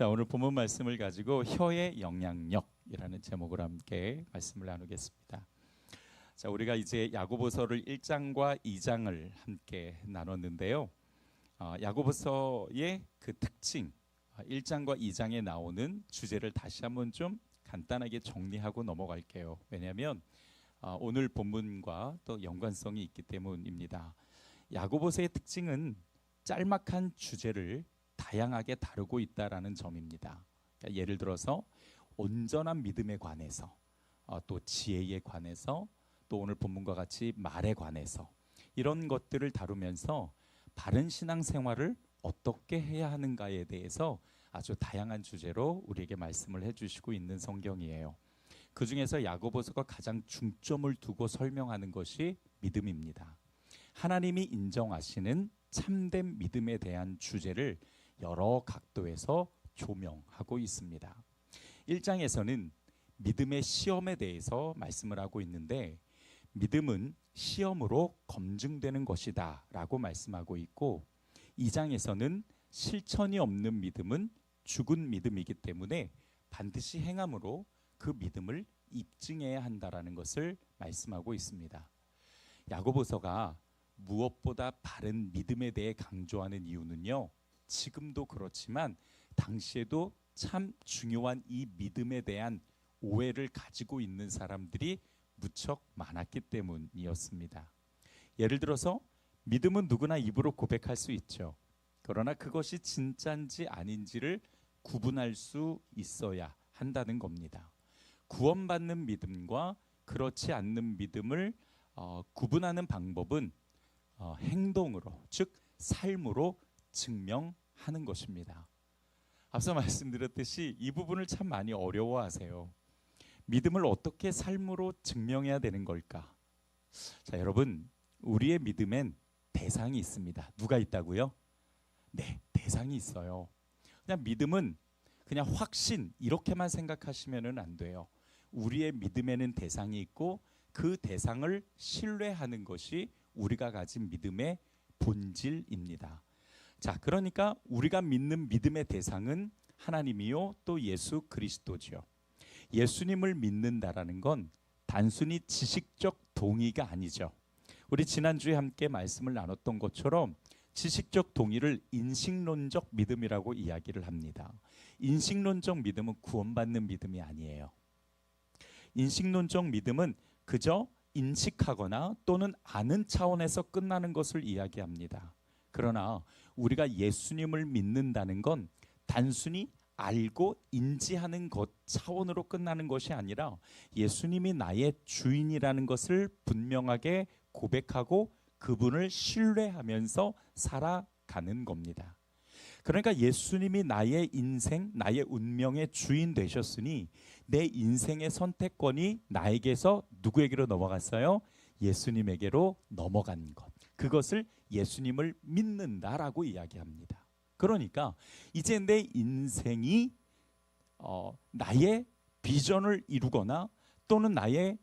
자, 오늘 본문 말씀을 가지고 혀의 영향력이라는 제목으로 함께 말씀을 나누겠습니다. 자, 우리가 이제 야고보서를 1장과 2장을 함께 나눴는데요. 야고보서의 그 특징, 1장과 2장에 나오는 주제를 다시 한번 좀 간단하게 정리하고 넘어갈게요. 왜냐하면 오늘 본문과 또 연관성이 있기 때문입니다. 야고보서의 특징은 짤막한 주제를 다양하게 다루고 있다라는 점입니다. 그러니까 예를 들어서 온전한 믿음에 관해서, 또 지혜에 관해서, 또 오늘 본문과 같이 말에 관해서 이런 것들을 다루면서 바른 신앙생활을 어떻게 해야 하는가에 대해서 아주 다양한 주제로 우리에게 말씀을 해주시고 있는 성경이에요. 그 중에서 야고보서가 가장 중점을 두고 설명하는 것이 믿음입니다. 하나님이 인정하시는 참된 믿음에 대한 주제를 여러 각도에서 조명하고 있습니다. 1장에서는 믿음의 시험에 대해서 말씀을 하고 있는데, 믿음은 시험으로 검증되는 것이다 라고 말씀하고 있고, 2장에서는 실천이 없는 믿음은 죽은 믿음이기 때문에 반드시 행함으로 그 믿음을 입증해야 한다라는 것을 말씀하고 있습니다. 야고보서가 무엇보다 바른 믿음에 대해 강조하는 이유는요, 지금도 그렇지만 당시에도 참 중요한 이 믿음에 대한 오해를 가지고 있는 사람들이 무척 많았기 때문이었습니다. 예를 들어서 믿음은 누구나 입으로 고백할 수 있죠. 그러나 그것이 진짜인지 아닌지를 구분할 수 있어야 한다는 겁니다. 구원받는 믿음과 그렇지 않는 믿음을 구분하는 방법은 행동으로, 즉 삶으로 증명하는 것입니다. 앞서 말씀드렸듯이 이 부분을 참 많이 어려워하세요. 믿음을 어떻게 삶으로 증명해야 되는 걸까? 자, 여러분, 우리의 믿음엔 대상이 있습니다. 누가 있다고요? 네, 대상이 있어요. 그냥 믿음은 그냥 확신 이렇게만 생각하시면 안 돼요. 우리의 믿음에는 대상이 있고 그 대상을 신뢰하는 것이 우리가 가진 믿음의 본질입니다. 자, 그러니까 우리가 믿는 믿음의 대상은 하나님이요 또 예수 그리스도지요. 예수님을 믿는다라는 건 단순히 지식적 동의가 아니죠. 우리 지난주에 함께 말씀을 나눴던 것처럼 지식적 동의를 인식론적 믿음이라고 이야기를 합니다. 인식론적 믿음은 구원받는 믿음이 아니에요. 인식론적 믿음은 그저 인식하거나 또는 아는 차원에서 끝나는 것을 이야기합니다. 그러나 우리가 예수님을 믿는다는 건 단순히 알고 인지하는 것 차원으로 끝나는 것이 아니라 예수님이 나의 주인이라는 것을 분명하게 고백하고 그분을 신뢰하면서 살아가는 겁니다. 그러니까 예수님이 나의 인생, 나의 운명의 주인 되셨으니 내 인생의 선택권이 나에게서 누구에게로 넘어갔어요? 예수님에게로 넘어간 것. 그것을 예수님을 믿는다라고 이야기합니다. 그러니까 이제 내 인생이 나의 비전을 이루거나 또는 나의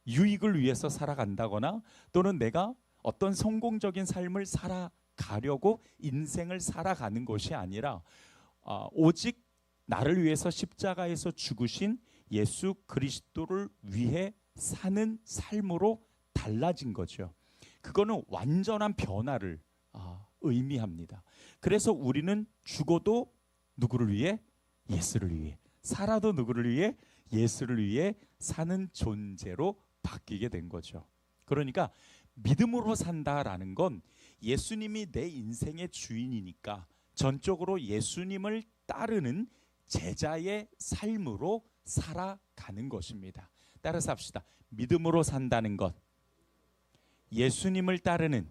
유익을 위해서 살아간다거나 또는 내가 어떤 성공적인 삶을 살아가려고 인생을 살아가는 것이 아니라 오직 나를 위해서 십자가에서 죽으신 예수 그리스도를 위해 사는 삶으로 달라진 거죠. 그거는 완전한 변화를 의미합니다. 그래서 우리는 죽어도 누구를 위해? 예수를 위해. 살아도 누구를 위해? 예수를 위해 사는 존재로 바뀌게 된 거죠. 그러니까 믿음으로 산다라는 건 예수님이 내 인생의 주인이니까 전적으로 예수님을 따르는 제자의 삶으로 살아가는 것입니다. 따라서 합시다. 믿음으로 산다는 것, 예수님을 따르는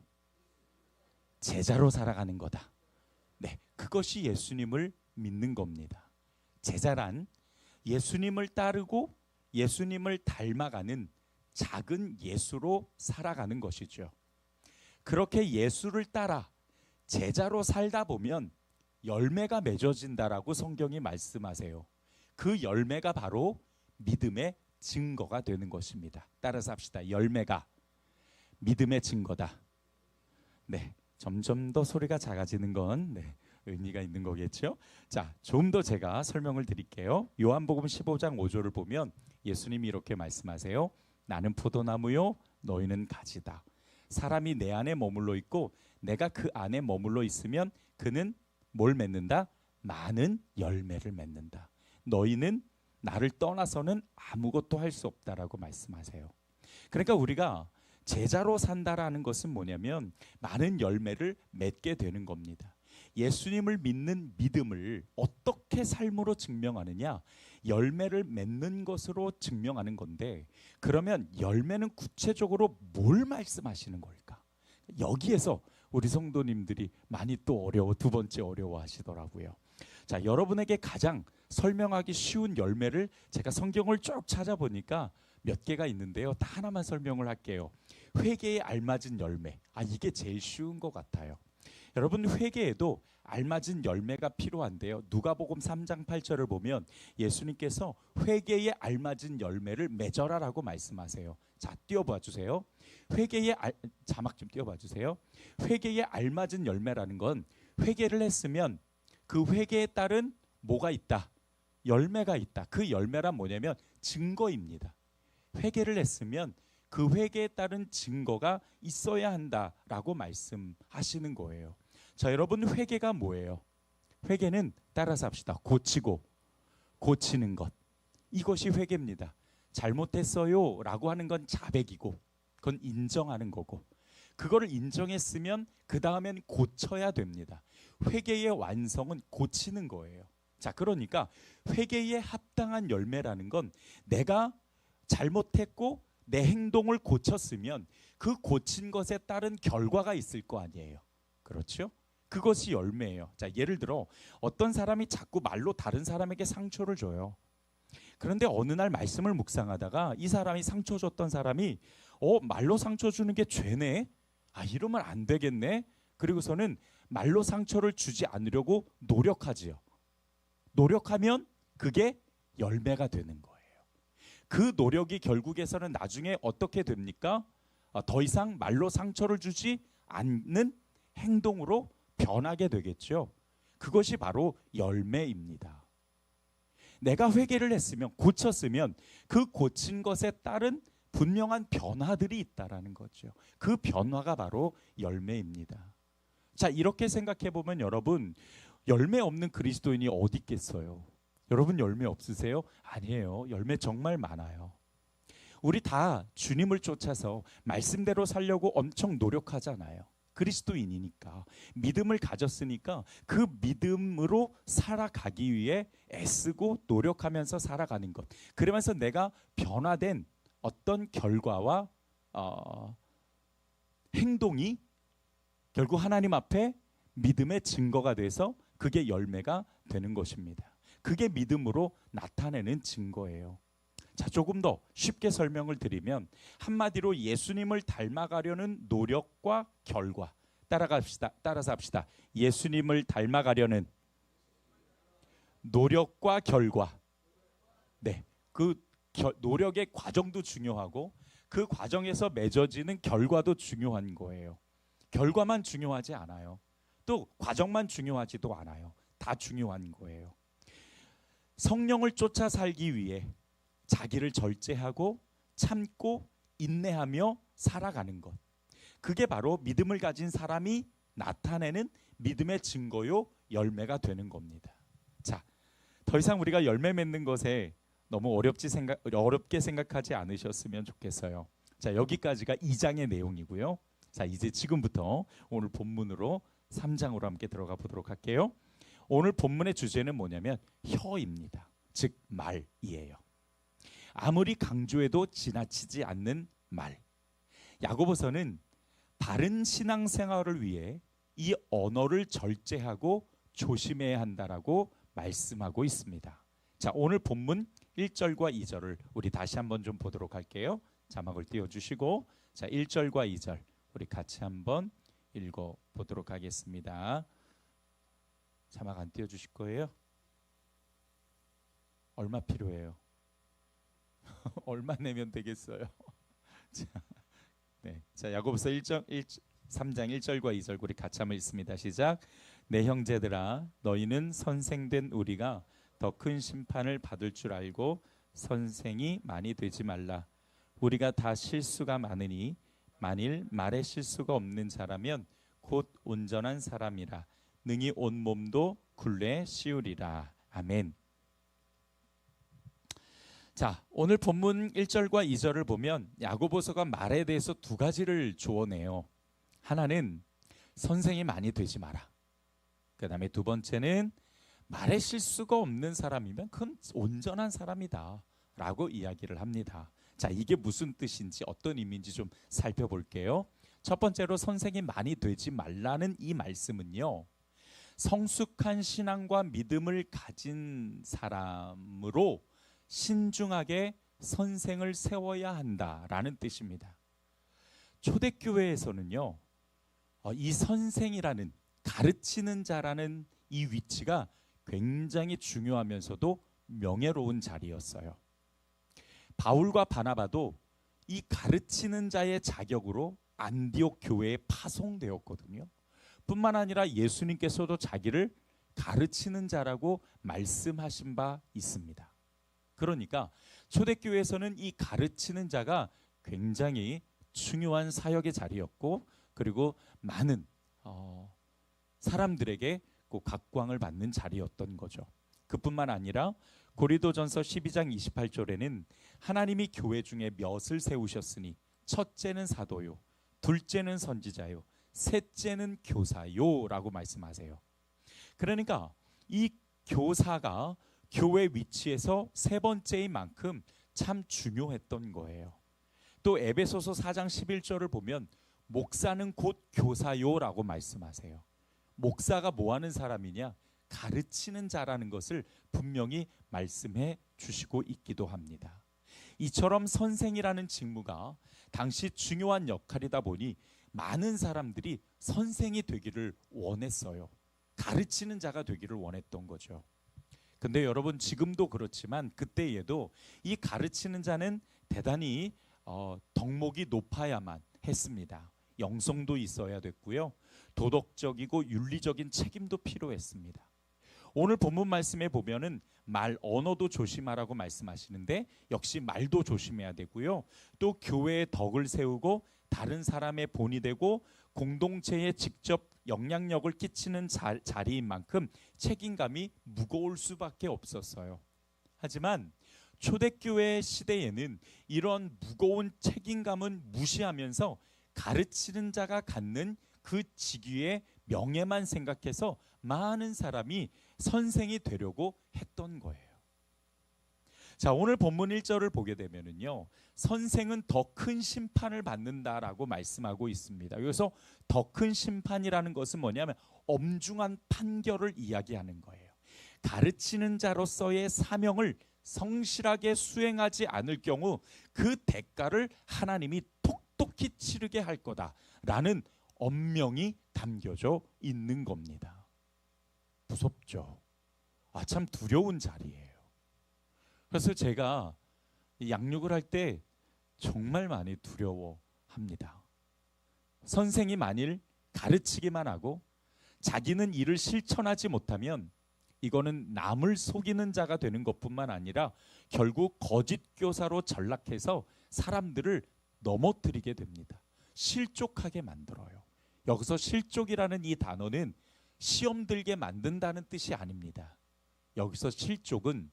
제자로 살아가는 거다. 네, 그것이 예수님을 믿는 겁니다. 제자란 예수님을 따르고 예수님을 닮아가는 작은 예수로 살아가는 것이죠. 그렇게 예수를 따라 제자로 살다 보면 열매가 맺어진다라고 성경이 말씀하세요. 그 열매가 바로 믿음의 증거가 되는 것입니다. 따라서 합시다. 열매가 믿음의 증거다. 네, 점점 더 소리가 작아지는 건 의미가 있는 거겠죠. 자, 좀 더 제가 설명을 드릴게요. 요한복음 15장 5절을 보면 예수님이 이렇게 말씀하세요. 나는 포도나무요 너희는 가지다. 사람이 내 안에 머물러 있고 내가 그 안에 머물러 있으면 그는 뭘 맺는다? 많은 열매를 맺는다. 너희는 나를 떠나서는 아무것도 할 수 없다라고 말씀하세요. 그러니까 우리가 제자로 산다라는 것은 뭐냐면 많은 열매를 맺게 되는 겁니다. 예수님을 믿는 믿음을 어떻게 삶으로 증명하느냐? 열매를 맺는 것으로 증명하는 건데, 그러면 열매는 구체적으로 뭘 말씀하시는 걸까? 여기에서 우리 성도님들이 많이 또 두 번째 어려워하시더라고요. 자, 여러분에게 가장 설명하기 쉬운 열매를 제가 성경을 쭉 찾아보니까 몇 개가 있는데요. 다 하나만 설명을 할게요. 회개에 알맞은 열매. 이게 제일 쉬운 것 같아요. 여러분, 회개에도 알맞은 열매가 필요한데요. 누가복음 3장 8절을 보면 예수님께서 회개에 알맞은 열매를 맺어라라고 말씀하세요. 자, 띄워봐 주세요. 자막 좀 띄워봐 주세요. 회개에 알맞은 열매라는 건 회개를 했으면 그 회개에 따른 뭐가 있다? 열매가 있다. 그 열매란 뭐냐면 증거입니다. 회개를 했으면 그 회개에 따른 증거가 있어야 한다라고 말씀하시는 거예요. 자, 여러분, 회개가 뭐예요? 회개는 따라서 합시다. 고치는 것. 이것이 회개입니다. 잘못했어요 라고 하는 건 자백이고 그건 인정하는 거고, 그거를 인정했으면 그 다음엔 고쳐야 됩니다. 회개의 완성은 고치는 거예요. 자, 그러니까 회개에 합당한 열매라는 건 내가 잘못했고 내 행동을 고쳤으면 그 고친 것에 따른 결과가 있을 거 아니에요. 그렇죠? 그것이 열매예요. 자, 예를 들어 어떤 사람이 자꾸 말로 다른 사람에게 상처를 줘요. 그런데 어느 날 말씀을 묵상하다가 이 사람이 상처 줬던 사람이 말로 상처 주는 게 죄네? 이러면 안 되겠네? 그리고서는 말로 상처를 주지 않으려고 노력하지요. 노력하면 그게 열매가 되는 거예요. 그 노력이 결국에서는 나중에 어떻게 됩니까? 더 이상 말로 상처를 주지 않는 행동으로 변하게 되겠죠. 그것이 바로 열매입니다. 내가 회개를 했으면, 고쳤으면 그 고친 것에 따른 분명한 변화들이 있다라는 거죠. 그 변화가 바로 열매입니다. 자, 이렇게 생각해 보면 여러분, 열매 없는 그리스도인이 어디 있겠어요? 여러분, 열매 없으세요? 아니에요. 열매 정말 많아요. 우리 다 주님을 쫓아서 말씀대로 살려고 엄청 노력하잖아요. 그리스도인이니까, 믿음을 가졌으니까 그 믿음으로 살아가기 위해 애쓰고 노력하면서 살아가는 것. 그러면서 내가 변화된 어떤 결과와 행동이 결국 하나님 앞에 믿음의 증거가 돼서 그게 열매가 되는 것입니다. 그게 믿음으로 나타내는 증거예요. 자, 조금 더 쉽게 설명을 드리면 한마디로 예수님을 닮아가려는 노력과 결과. 따라서 합시다. 예수님을 닮아가려는 노력과 결과. 네, 그 노력의 과정도 중요하고 그 과정에서 맺어지는 결과도 중요한 거예요. 결과만 중요하지 않아요. 또 과정만 중요하지도 않아요. 다 중요한 거예요. 성령을 쫓아 살기 위해 자기를 절제하고 참고 인내하며 살아가는 것. 그게 바로 믿음을 가진 사람이 나타내는 믿음의 증거요, 열매가 되는 겁니다. 자, 더 이상 우리가 열매 맺는 것에 너무 어렵게 생각하지 않으셨으면 좋겠어요. 자, 여기까지가 2장의 내용이고요. 자, 이제 지금부터 오늘 본문으로 3장으로 함께 들어가 보도록 할게요. 오늘 본문의 주제는 뭐냐면 혀입니다. 즉 말이에요. 아무리 강조해도 지나치지 않는 말. 야고보서는 바른 신앙생활을 위해 이 언어를 절제하고 조심해야 한다라고 말씀하고 있습니다. 자, 오늘 본문 1절과 2절을 우리 다시 한번 좀 보도록 할게요. 자막을 띄워주시고, 자, 1절과 2절 우리 같이 한번 읽어보도록 하겠습니다. 자막 안 띄워주실 거예요? 얼마 필요해요? 얼마 내면 되겠어요? 자, 네, 자, 야고보서 3장 1절과 2절 우리 같이 한번 읽습니다. 시작. 내 형제들아 너희는 선생된 우리가 더 큰 심판을 받을 줄 알고 선생이 많이 되지 말라. 우리가 다 실수가 많으니 만일 말에 실수가 없는 자라면 곧 온전한 사람이라. 능히 온 몸도 굴레 씌우리라. 아멘. 자, 오늘 본문 1절과 2절을 보면 야고보서가 말에 대해서 두 가지를 주어내요. 하나는 선생이 많이 되지 마라. 그 다음에 두 번째는 말에 실수가 없는 사람이면 그건 온전한 사람이다 라고 이야기를 합니다. 자, 이게 무슨 뜻인지 어떤 의미인지 좀 살펴볼게요. 첫 번째로 선생이 많이 되지 말라는 이 말씀은요, 성숙한 신앙과 믿음을 가진 사람으로 신중하게 선생을 세워야 한다라는 뜻입니다. 초대교회에서는요, 이 선생이라는 가르치는 자라는 이 위치가 굉장히 중요하면서도 명예로운 자리였어요. 바울과 바나바도 이 가르치는 자의 자격으로 안디옥 교회에 파송되었거든요. 뿐만 아니라 예수님께서도 자기를 가르치는 자라고 말씀하신 바 있습니다. 그러니까 초대교회에서는 이 가르치는 자가 굉장히 중요한 사역의 자리였고, 그리고 많은 사람들에게 꼭 각광을 받는 자리였던 거죠. 그뿐만 아니라 고린도전서 12장 28절에는 하나님이 교회 중에 몇을 세우셨으니 첫째는 사도요, 둘째는 선지자요, 셋째는 교사요 라고 말씀하세요. 그러니까 이 교사가 교회 위치에서 세 번째인 만큼 참 중요했던 거예요. 또 에베소서 4장 11절을 보면 목사는 곧 교사요 라고 말씀하세요. 목사가 뭐 하는 사람이냐? 가르치는 자라는 것을 분명히 말씀해 주시고 있기도 합니다. 이처럼 선생이라는 직무가 당시 중요한 역할이다 보니 많은 사람들이 선생이 되기를 원했어요. 가르치는 자가 되기를 원했던 거죠. 근데 여러분, 지금도 그렇지만 그때에도 이 가르치는 자는 대단히 덕목이 높아야만 했습니다. 영성도 있어야 됐고요, 도덕적이고 윤리적인 책임도 필요했습니다. 오늘 본문 말씀에 보면은 말 언어도 조심하라고 말씀하시는데 역시 말도 조심해야 되고요, 또 교회의 덕을 세우고 다른 사람의 본이 되고 공동체에 직접 영향력을 끼치는 자리인 만큼 책임감이 무거울 수밖에 없었어요. 하지만 초대교회 시대에는 이런 무거운 책임감은 무시하면서 가르치는 자가 갖는 그 직위의 명예만 생각해서 많은 사람이 선생이 되려고 했던 거예요. 자, 오늘 본문 1절을 보게 되면은요, 선생은 더 큰 심판을 받는다라고 말씀하고 있습니다. 그래서 더 큰 심판이라는 것은 뭐냐면 엄중한 판결을 이야기하는 거예요. 가르치는 자로서의 사명을 성실하게 수행하지 않을 경우 그 대가를 하나님이 톡톡히 치르게 할 거다라는 엄명이 담겨져 있는 겁니다. 무섭죠? 참 두려운 자리예요. 그래서 제가 양육을 할 때 정말 많이 두려워합니다. 선생이 만일 가르치기만 하고 자기는 이를 실천하지 못하면 이거는 남을 속이는 자가 되는 것뿐만 아니라 결국 거짓 교사로 전락해서 사람들을 넘어뜨리게 됩니다. 실족하게 만들어요. 여기서 실족이라는 이 단어는 시험 들게 만든다는 뜻이 아닙니다. 여기서 실족은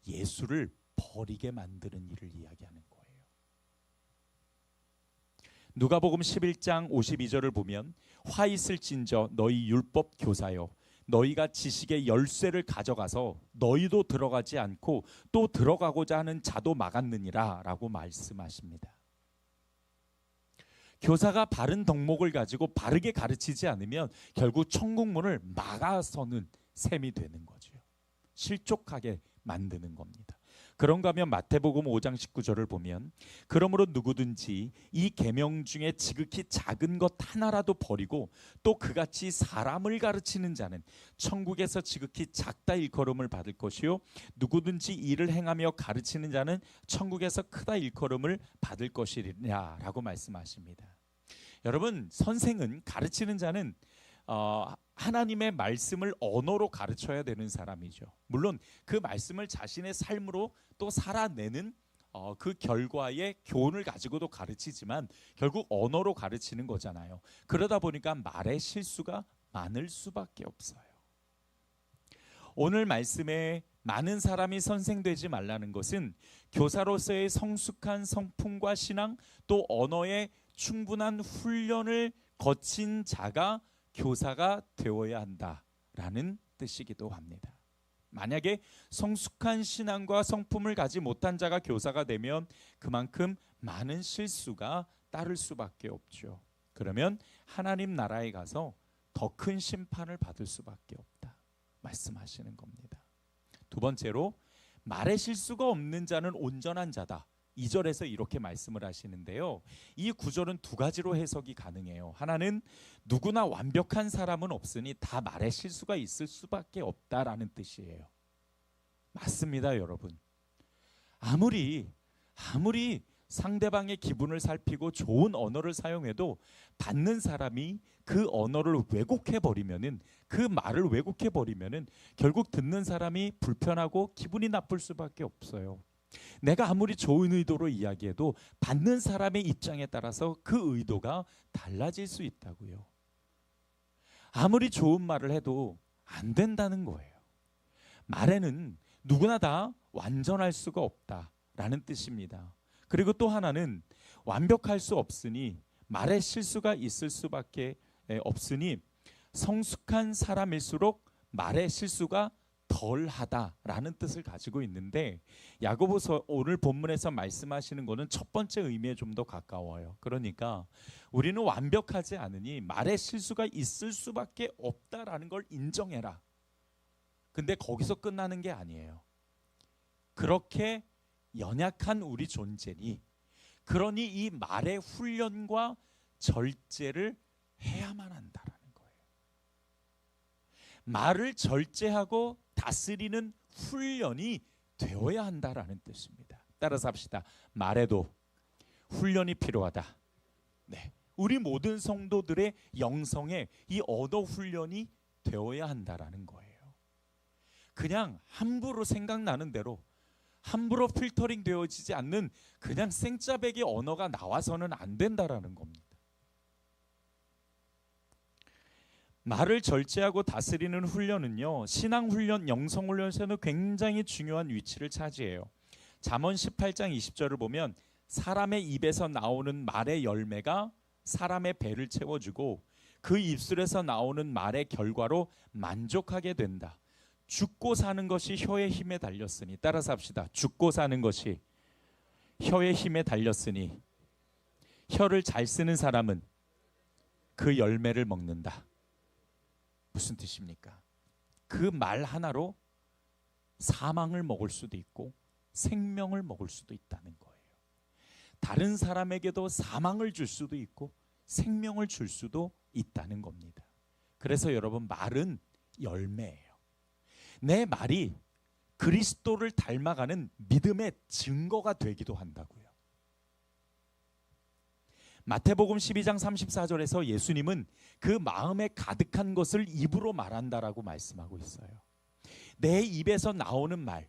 예수를 버리게 만드는 일을 이야기하는 거예요. 누가복음 11장 52절을 보면 화 있을진저 너희 율법 교사여, 너희가 지식의 열쇠를 가져가서 너희도 들어가지 않고 또 들어가고자 하는 자도 막았느니라 라고 말씀하십니다. 교사가 바른 덕목을 가지고 바르게 가르치지 않으면 결국 천국문을 막아서는 셈이 되는 거죠. 실족하게 만드는 겁니다. 그런가 하면 마태복음 5장 19절을 보면 그러므로 누구든지 이 계명 중에 지극히 작은 것 하나라도 버리고 또 그같이 사람을 가르치는 자는 천국에서 지극히 작다 일컬음을 받을 것이요 누구든지 이를 행하며 가르치는 자는 천국에서 크다 일컬음을 받을 것이라 라고 말씀하십니다. 여러분, 선생은, 가르치는 자는 하나님의 말씀을 언어로 가르쳐야 되는 사람이죠. 물론 그 말씀을 자신의 삶으로 또 살아내는 그 결과의 교훈을 가지고도 가르치지만 결국 언어로 가르치는 거잖아요. 그러다 보니까 말의 실수가 많을 수밖에 없어요. 오늘 말씀에 많은 사람이 선생되지 말라는 것은 교사로서의 성숙한 성품과 신앙 또 언어의 충분한 훈련을 거친 자가 교사가 되어야 한다라는 뜻이기도 합니다. 만약에 성숙한 신앙과 성품을 가지 못한 자가 교사가 되면 그만큼 많은 실수가 따를 수밖에 없죠. 그러면 하나님 나라에 가서 더 큰 심판을 받을 수밖에 없다 말씀하시는 겁니다. 두 번째로 말에 실수가 없는 자는 온전한 자다. 2절에서 이렇게 말씀을 하시는데요. 이 구절은 두 가지로 해석이 가능해요. 하나는 누구나 완벽한 사람은 없으니 다 말에 실수가 있을 수밖에 없다라는 뜻이에요. 맞습니다, 여러분. 아무리 상대방의 기분을 살피고 좋은 언어를 사용해도 받는 사람이 그 언어를 왜곡해버리면은, 그 말을 왜곡해버리면은 결국 듣는 사람이 불편하고 기분이 나쁠 수밖에 없어요. 내가 아무리 좋은 의도로 이야기해도 받는 사람의 입장에 따라서 그 의도가 달라질 수 있다고요. 아무리 좋은 말을 해도 안 된다는 거예요. 말에는 누구나 다 완전할 수가 없다라는 뜻입니다. 그리고 또 하나는 완벽할 수 없으니 말에 실수가 있을 수밖에 없으니 성숙한 사람일수록 말에 실수가 덜하다라는 뜻을 가지고 있는데, 야고보서 오늘 본문에서 말씀하시는 것은 첫 번째 의미에 좀 더 가까워요. 그러니까 우리는 완벽하지 않으니 말에 실수가 있을 수밖에 없다라는 걸 인정해라. 근데 거기서 끝나는 게 아니에요. 그렇게 연약한 우리 존재니, 그러니 이 말의 훈련과 절제를 해야만 한다라는 거예요. 말을 절제하고 다스리는 훈련이 되어야 한다라는 뜻입니다. 따라서 합시다. 말에도 훈련이 필요하다. 네, 우리 모든 성도들의 영성에 이 언어 훈련이 되어야 한다라는 거예요. 그냥 함부로 생각나는 대로, 함부로 필터링 되어지지 않는 그냥 생짜배기 언어가 나와서는 안 된다라는 겁니다. 말을 절제하고 다스리는 훈련은요, 신앙훈련, 영성훈련에서는 굉장히 중요한 위치를 차지해요. 잠언 18장 20절을 보면 사람의 입에서 나오는 말의 열매가 사람의 배를 채워주고 그 입술에서 나오는 말의 결과로 만족하게 된다. 죽고 사는 것이 혀의 힘에 달렸으니, 따라서 합시다. 죽고 사는 것이 혀의 힘에 달렸으니 혀를 잘 쓰는 사람은 그 열매를 먹는다. 무슨 뜻입니까? 그 말 하나로 사망을 먹을 수도 있고 생명을 먹을 수도 있다는 거예요. 다른 사람에게도 사망을 줄 수도 있고 생명을 줄 수도 있다는 겁니다. 그래서 여러분, 말은 열매예요. 내 말이 그리스도를 닮아가는 믿음의 증거가 되기도 한다고요. 마태복음 12장 34절에서 예수님은 그 마음에 가득한 것을 입으로 말한다라고 말씀하고 있어요. 내 입에서 나오는 말,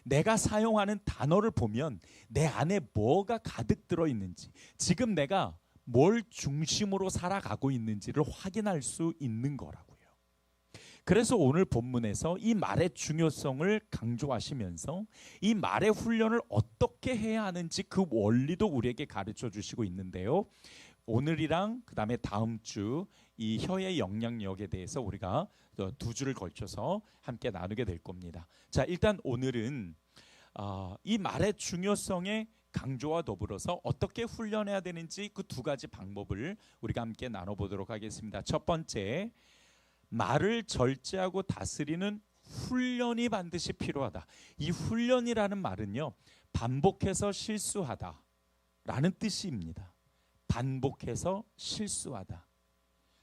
내가 사용하는 단어를 보면 내 안에 뭐가 가득 들어있는지, 지금 내가 뭘 중심으로 살아가고 있는지를 확인할 수 있는 거라고요. 그래서 오늘 본문에서 이 말의 중요성을 강조하시면서 이 말의 훈련을 어떻게 해야 하는지 그 원리도 우리에게 가르쳐 주시고 있는데요. 오늘이랑 그 다음에 다음 주 이 혀의 영향력에 대해서 우리가 두 주를 걸쳐서 함께 나누게 될 겁니다. 자, 일단 오늘은 이 말의 중요성의 강조와 더불어서 어떻게 훈련해야 되는지 그 두 가지 방법을 우리가 함께 나눠보도록 하겠습니다. 첫 번째, 말을 절제하고 다스리는 훈련이 반드시 필요하다. 이 훈련이라는 말은요, 반복해서 실수하다라는 뜻입니다. 반복해서 실수하다.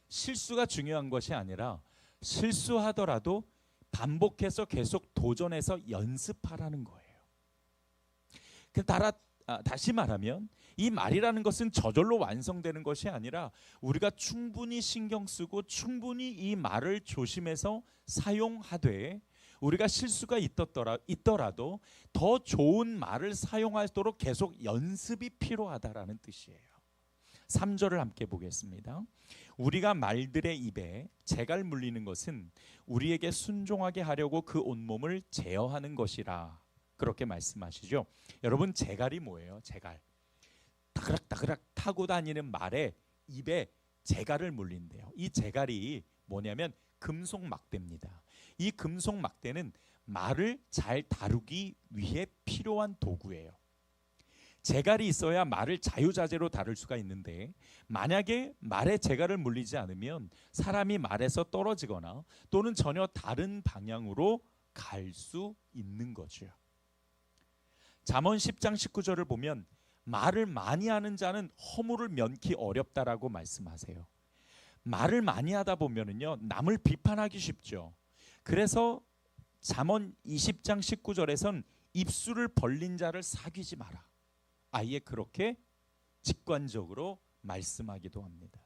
실수가 중요한 것이 아니라 실수하더라도 반복해서 계속 도전해서 연습하라는 거예요. 다시 말하면 이 말이라는 것은 저절로 완성되는 것이 아니라 우리가 충분히 신경 쓰고 충분히 이 말을 조심해서 사용하되 우리가 실수가 있더라도 더 좋은 말을 사용하도록 계속 연습이 필요하다라는 뜻이에요. 3절을 함께 보겠습니다. 우리가 말들의 입에 재갈 물리는 것은 우리에게 순종하게 하려고 그 온몸을 제어하는 것이라. 그렇게 말씀하시죠. 여러분, 재갈이 뭐예요? 재갈. 따그락따그락 타고 다니는 말에 입에 재갈을 물린대요. 이 재갈이 뭐냐면 금속 막대입니다. 이 금속 막대는 말을 잘 다루기 위해 필요한 도구예요. 재갈이 있어야 말을 자유자재로 다룰 수가 있는데 만약에 말에 재갈을 물리지 않으면 사람이 말에서 떨어지거나 또는 전혀 다른 방향으로 갈 수 있는 거죠. 잠언 10장 19절을 보면 말을 많이 하는 자는 허물을 면키 어렵다라고 말씀하세요. 말을 많이 하다 보면은요 남을 비판하기 쉽죠. 그래서 잠언 20장 19절에선 입술을 벌린 자를 사귀지 마라. 아예 그렇게 직관적으로 말씀하기도 합니다.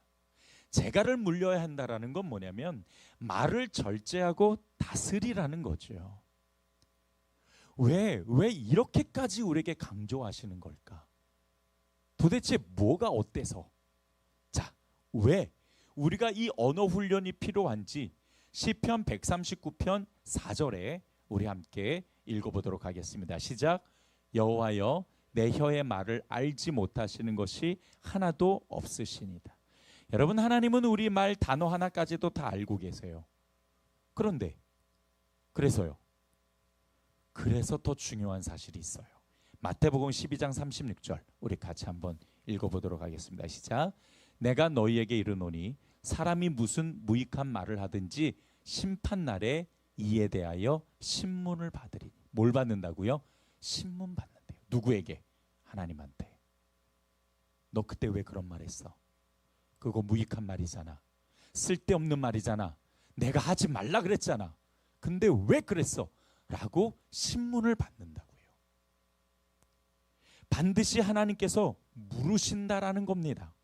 재갈을 물려야 한다라는 건 뭐냐면 말을 절제하고 다스리라는 거죠. 왜 이렇게까지 우리에게 강조하시는 걸까? 도대체 뭐가 어때서? 자, 왜 우리가 이 언어 훈련이 필요한지 시편 139편 4절에 우리 함께 읽어보도록 하겠습니다. 시작. 여호와여 내 혀의 말을 알지 못하시는 것이 하나도 없으시니다. 여러분, 하나님은 우리 말 단어 하나까지도 다 알고 계세요. 그런데 그래서 더 중요한 사실이 있어요. 마태복음 12장 36절 우리 같이 한번 읽어보도록 하겠습니다. 시작. 내가 너희에게 이르노니 사람이 무슨 무익한 말을 하든지 심판날에 이에 대하여 신문을 받으리니. 뭘 받는다고요? 신문 받는데요. 누구에게? 하나님한테. 너 그때 왜 그런 말 했어? 그거 무익한 말이잖아. 쓸데없는 말이잖아. 내가 하지 말라 그랬잖아. 근데 왜 그랬어? 라고 신문을 받는다고요. 반드시 하나님께서 물으신다라는 겁니다.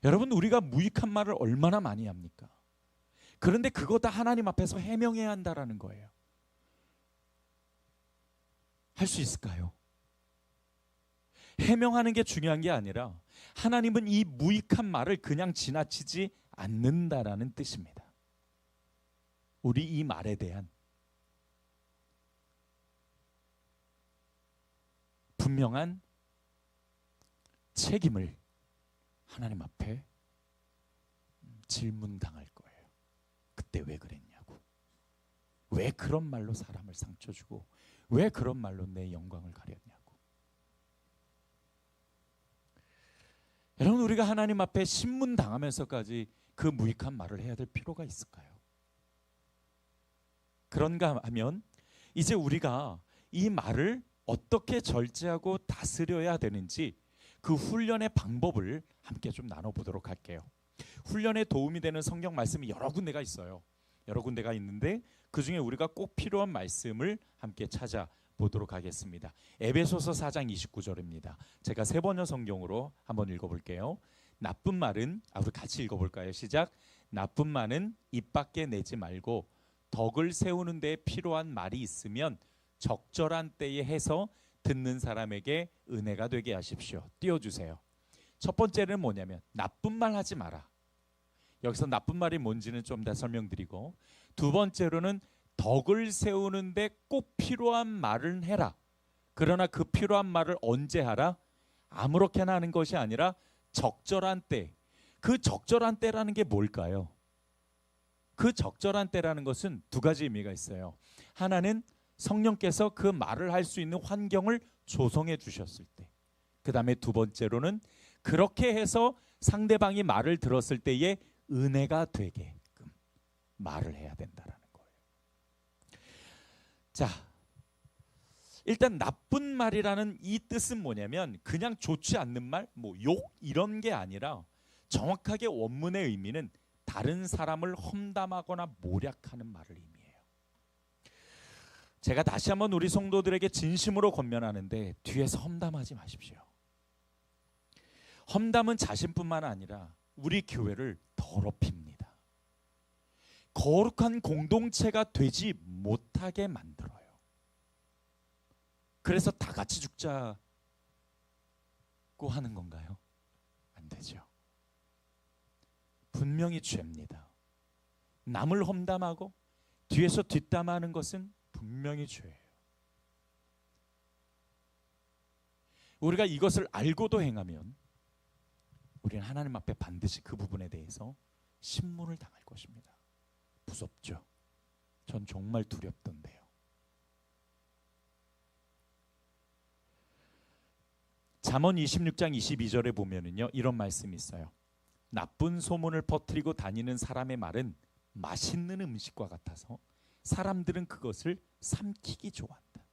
여러분, 우리가 무익한 말을 얼마나 많이 합니까? 그런데 그거 다 하나님 앞에서 해명해야 한다라는 거예요. 할 수 있을까요? 해명하는 게 중요한 게 아니라 하나님은 이 무익한 말을 그냥 지나치지 않는다라는 뜻입니다. 우리 이 말에 대한 분명한 책임을 하나님 앞에 질문당할 거예요. 그때 왜 그랬냐고. 왜 그런 말로 사람을 상처 주고 왜 그런 말로 내 영광을 가렸냐고. 여러분, 우리가 하나님 앞에 신문당하면서까지 그 무익한 말을 해야 될 필요가 있을까요? 그런가 하면 이제 우리가 이 말을 어떻게 절제하고 다스려야 되는지 그 훈련의 방법을 함께 좀 나눠보도록 할게요. 훈련에 도움이 되는 성경 말씀이 여러 군데가 있어요. 여러 군데가 있는데 그 중에 우리가 꼭 필요한 말씀을 함께 찾아보도록 하겠습니다. 에베소서 4장 29절입니다. 제가 세 번역 성경으로 한번 읽어볼게요. 나쁜 말은, 우리 같이 읽어볼까요? 시작. 나쁜 말은 입 밖에 내지 말고 덕을 세우는 데 필요한 말이 있으면 적절한 때에 해서 듣는 사람에게 은혜가 되게 하십시오. 띄워주세요. 첫 번째는 뭐냐면 나쁜 말 하지 마라. 여기서 나쁜 말이 뭔지는 좀 더 설명드리고, 두 번째로는 덕을 세우는데 꼭 필요한 말을 해라. 그러나 그 필요한 말을 언제 하라? 아무렇게나 하는 것이 아니라 적절한 때. 그 적절한 때라는 게 뭘까요? 그 적절한 때라는 것은 두 가지 의미가 있어요. 하나는 성령께서 그 말을 할 수 있는 환경을 조성해 주셨을 때, 그 다음에 두 번째로는 그렇게 해서 상대방이 말을 들었을 때에 은혜가 되게끔 말을 해야 된다라는 거예요. 자, 일단 나쁜 말이라는 이 뜻은 뭐냐면 그냥 좋지 않는 말, 뭐 욕 이런 게 아니라 정확하게 원문의 의미는 다른 사람을 험담하거나 모략하는 말을 의미해요. 제가 다시 한번 우리 성도들에게 진심으로 권면하는데 뒤에서 험담하지 마십시오. 험담은 자신뿐만 아니라 우리 교회를 더럽힙니다. 거룩한 공동체가 되지 못하게 만들어요. 그래서 다 같이 죽자고 하는 건가요? 안 되죠. 분명히 죄입니다. 남을 험담하고 뒤에서 뒷담화하는 것은 분명히 죄예요. 우리가 이것을 알고도 행하면 우리는 하나님 앞에 반드시 그 부분에 대해서 신문을 당할 것입니다. 무섭죠? 전 정말 두렵던데요. 잠언 26장 22절에 보면은요, 이런 말씀이 있어요. 나쁜 소문을 퍼뜨리고 다니는 사람의 말은 맛있는 음식과 같아서 사람들은 그것을 삼키기 좋아한다.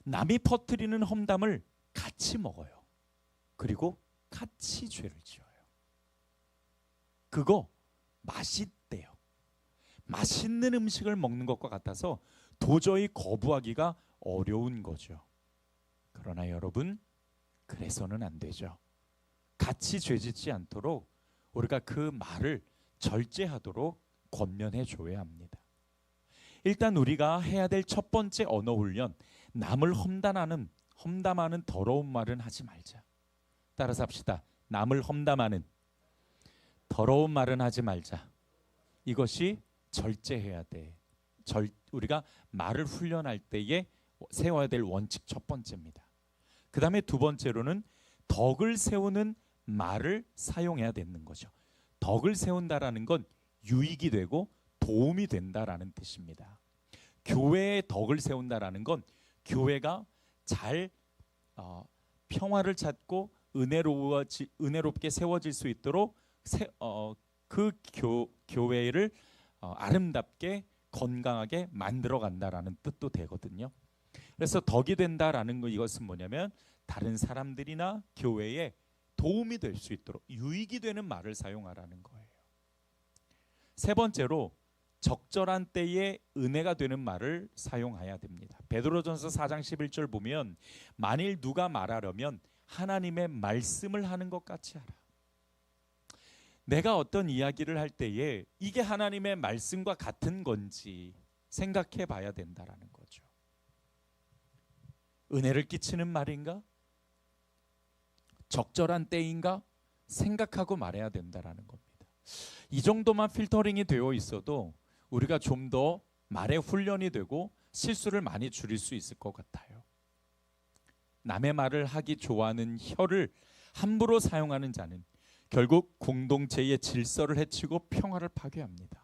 남이 퍼뜨리는 험담을 같이 먹어요. 그리고 같이 죄를 지어요. 그거 맛있대요. 맛있는 음식을 먹는 것과 같아서 도저히 거부하기가 어려운 거죠. 그러나 여러분, 그래서는 안 되죠. 같이 죄짓지 않도록 우리가 그 말을 절제하도록 권면해 줘야 합니다. 일단 우리가 해야 될 첫 번째 언어 훈련, 남을 험담하는 더러운 말은 하지 말자. 따라서 합시다. 남을 험담하는 더러운 말은 하지 말자. 이것이 절제해야 돼. 우리가 말을 훈련할 때에 세워야 될 원칙 첫 번째입니다. 그 다음에 두 번째로는 덕을 세우는 말을 사용해야 되는 거죠. 덕을 세운다라는 건 유익이 되고 도움이 된다라는 뜻입니다. 교회의 덕을 세운다라는 건 교회가 잘 평화를 찾고 은혜롭게 세워질 수 있도록 그 교회를 아름답게 건강하게 만들어 간다라는 뜻도 되거든요. 그래서 덕이 된다라는 거, 이것은 뭐냐면 다른 사람들이나 교회에 도움이 될 수 있도록 유익이 되는 말을 사용하라는 거예요. 세 번째로 적절한 때에 은혜가 되는 말을 사용해야 됩니다. 베드로전서 4장 11절 보면 만일 누가 말하려면 하나님의 말씀을 하는 것 같이 하라. 내가 어떤 이야기를 할 때에 이게 하나님의 말씀과 같은 건지 생각해 봐야 된다라는 거죠. 은혜를 끼치는 말인가? 적절한 때인가? 생각하고 말해야 된다라는 겁니다. 이 정도만 필터링이 되어 있어도 우리가 좀 더 말의 훈련이 되고 실수를 많이 줄일 수 있을 것 같아요. 남의 말을 하기 좋아하는 혀를 함부로 사용하는 자는 결국 공동체의 질서를 해치고 평화를 파괴합니다.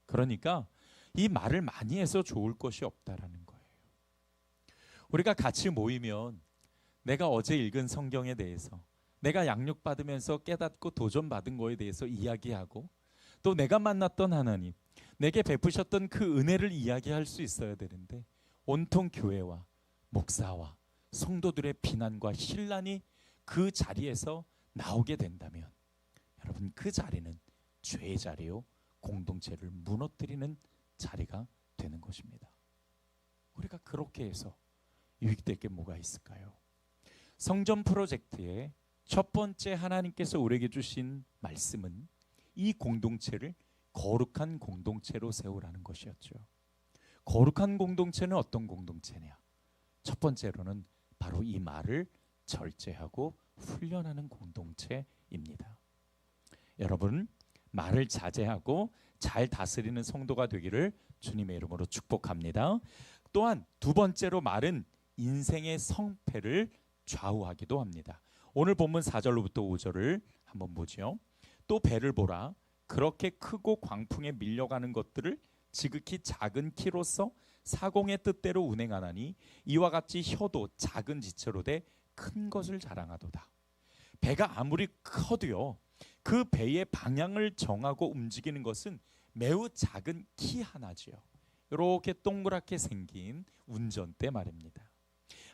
그러니까 이 말을 많이 해서 좋을 것이 없다라는 거예요. 우리가 같이 모이면 내가 어제 읽은 성경에 대해서, 내가 양육받으면서 깨닫고 도전받은 거에 대해서 이야기하고, 또 내가 만났던 하나님, 내게 베푸셨던 그 은혜를 이야기할 수 있어야 되는데, 온통 교회와 목사와 성도들의 비난과 신란이 그 자리에서 나오게 된다면 여러분, 그 자리는 죄의 자리요, 공동체를 무너뜨리는 자리가 되는 것입니다. 우리가 그렇게 해서 유익될 게 뭐가 있을까요? 성전 프로젝트의 첫 번째 하나님께서 우리에게 주신 말씀은 이 공동체를 거룩한 공동체로 세우라는 것이었죠. 거룩한 공동체는 어떤 공동체냐? 첫 번째로는 바로 이 말을 절제하고 훈련하는 공동체입니다. 여러분, 말을 자제하고 잘 다스리는 성도가 되기를 주님의 이름으로 축복합니다. 또한 두 번째로, 말은 인생의 성패를 좌우하기도 합니다. 오늘 본문 4절로부터 5절을 한번 보죠. 또 배를 보라. 그렇게 크고 광풍에 밀려가는 것들을 지극히 작은 키로서 사공의 뜻대로 운행하나니 이와 같이 혀도 작은 지체로 돼 큰 것을 자랑하도다. 배가 아무리 커도요, 그 배의 방향을 정하고 움직이는 것은 매우 작은 키 하나지요. 이렇게 동그랗게 생긴 운전대 말입니다.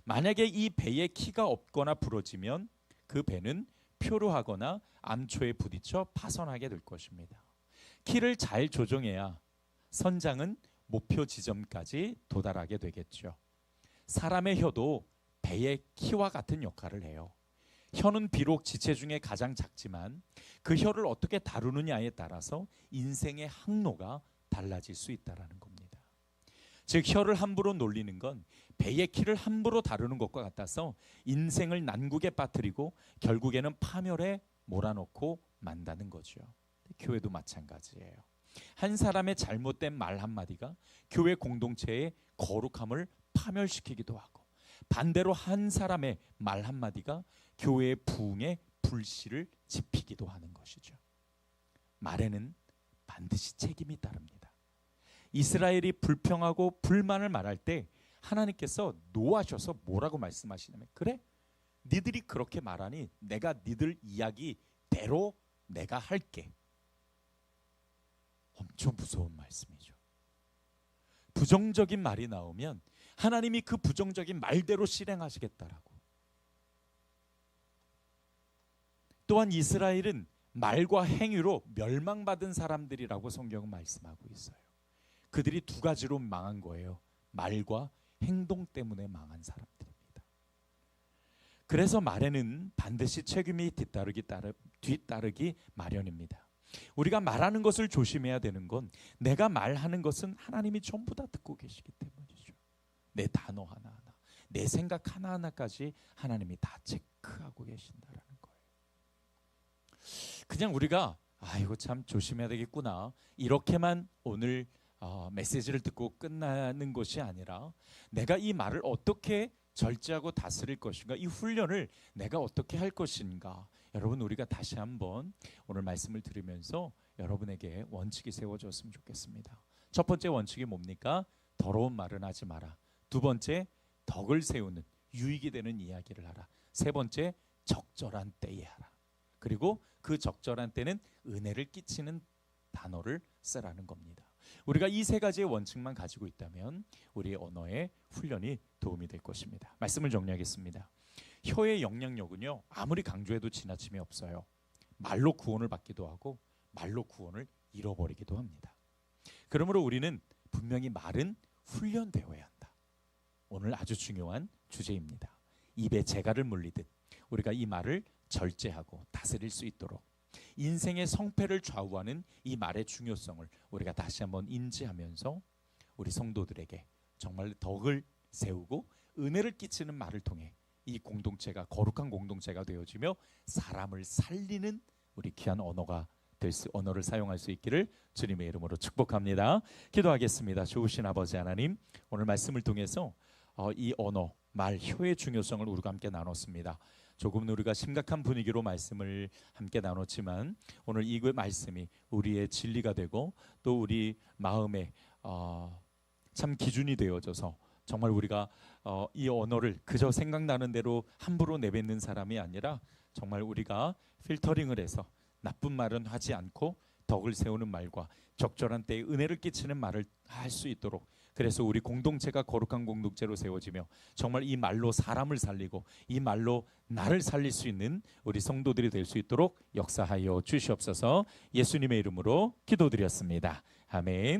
만약에 이 배의 키가 없거나 부러지면 그 배는 표류하거나 암초에 부딪혀 파손하게 될 것입니다. 키를 잘 조정해야 선장은 목표 지점까지 도달하게 되겠죠. 사람의 혀도 배의 키와 같은 역할을 해요. 혀는 비록 지체 중에 가장 작지만 그 혀를 어떻게 다루느냐에 따라서 인생의 항로가 달라질 수 있다는 겁니다. 즉 혀를 함부로 놀리는 건 배의 키를 함부로 다루는 것과 같아서 인생을 난국에 빠뜨리고 결국에는 파멸에 몰아넣고 만다는 거죠. 교회도 마찬가지예요. 한 사람의 잘못된 말 한마디가 교회 공동체의 거룩함을 파멸시키기도 하고, 반대로 한 사람의 말 한마디가 교회의 부흥에 불씨를 지피기도 하는 것이죠. 말에는 반드시 책임이 따릅니다. 이스라엘이 불평하고 불만을 말할 때 하나님께서 노하셔서 뭐라고 말씀하시냐면, 그래? 니들이 그렇게 말하니 내가 니들 이야기대로 내가 할게. 엄청 무서운 말씀이죠. 부정적인 말이 나오면 하나님이 그 부정적인 말대로 실행하시겠다라고. 또한 이스라엘은 말과 행위로 멸망받은 사람들이라고 성경은 말씀하고 있어요. 그들이 두 가지로 망한 거예요. 말과 행동 때문에 망한 사람들입니다. 그래서 말에는 반드시 책임이 뒤따르기 마련입니다. 우리가 말하는 것을 조심해야 되는 건 내가 말하는 것은 하나님이 전부 다 듣고 계시기 때문이죠. 내 단어 하나하나, 내 생각 하나하나까지 하나님이 다 체크하고 계신다라는 거예요. 그냥 우리가 이거 참 조심해야 되겠구나 이렇게만 오늘 메시지를 듣고 끝나는 것이 아니라 내가 이 말을 어떻게 절제하고 다스릴 것인가, 이 훈련을 내가 어떻게 할 것인가. 여러분, 우리가 다시 한번 오늘 말씀을 들으면서 여러분에게 원칙이 세워졌으면 좋겠습니다. 첫 번째 원칙이 뭡니까? 더러운 말은 하지 마라. 두 번째, 덕을 세우는 유익이 되는 이야기를 하라. 세 번째, 적절한 때에 하라. 그리고 그 적절한 때는 은혜를 끼치는 단어를 쓰라는 겁니다. 우리가 이 세 가지의 원칙만 가지고 있다면 우리의 언어의 훈련이 도움이 될 것입니다. 말씀을 정리하겠습니다. 혀의 영향력은요, 아무리 강조해도 지나침이 없어요. 말로 구원을 받기도 하고 말로 구원을 잃어버리기도 합니다. 그러므로 우리는 분명히 말은 훈련되어야 한다. 오늘 아주 중요한 주제입니다. 입에 재갈을 물리듯 우리가 이 말을 절제하고 다스릴 수 있도록 인생의 성패를 좌우하는 이 말의 중요성을 우리가 다시 한번 인지하면서 우리 성도들에게 정말 덕을 세우고 은혜를 끼치는 말을 통해 이 공동체가 거룩한 공동체가 되어지며 사람을 살리는 우리 귀한 언어를 사용할 수 있기를 주님의 이름으로 축복합니다. 기도하겠습니다. 좋으신 아버지 하나님, 오늘 말씀을 통해서 이 언어, 말, 혀의 중요성을 우리가 함께 나눴습니다. 조금은 우리가 심각한 분위기로 말씀을 함께 나눴지만 오늘 이 말씀이 우리의 진리가 되고 또 우리 마음에 참 기준이 되어져서 정말 우리가 이 언어를 그저 생각나는 대로 함부로 내뱉는 사람이 아니라 정말 우리가 필터링을 해서 나쁜 말은 하지 않고 덕을 세우는 말과 적절한 때에 은혜를 끼치는 말을 할 수 있도록, 그래서 우리 공동체가 거룩한 공동체로 세워지며 정말 이 말로 사람을 살리고 이 말로 나를 살릴 수 있는 우리 성도들이 될 수 있도록 역사하여 주시옵소서. 예수님의 이름으로 기도드렸습니다. 아멘.